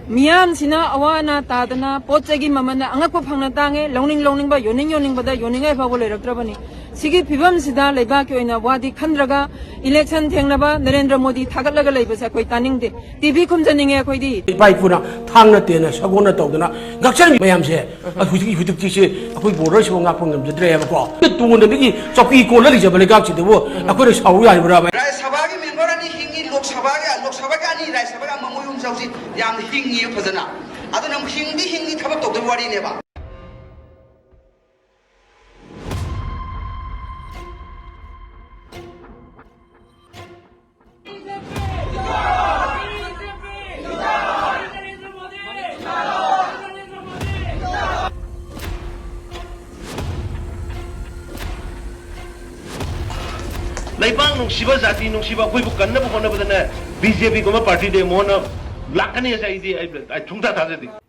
미암시나 아와나 따드나 보짜기 마마나 앙악파 방나 땅에 롱닝바 요닝보다 요닝에 파고 레럭드라바니 시기 비범시다 레바교이나 와디 칸드라가 일렉션 탱나바 너렌드라 모디 타갈라가 레이버사 거의 따닝데 TV 컴자닝에 거의디 바이프나 탕나 때나 사고나 떠드나 각장 매암세 후지기 후득지시 아코이 보러시고 ngakphong ngam ko tungone bigi chokki ko lali jabale gak chidewo akore sawu ya bra Rai Sabha ki member ani hingi Lok Sabha ki ani Rai Sabha ka mamoyum sausi yam hingi phajana ado nam hingi thabak tok de wari ne ba Laibang nung siba zati nung siba koi bukan na bukan na bukan na BJP ko ma party de mo na lakani sa idi ay thungta tha de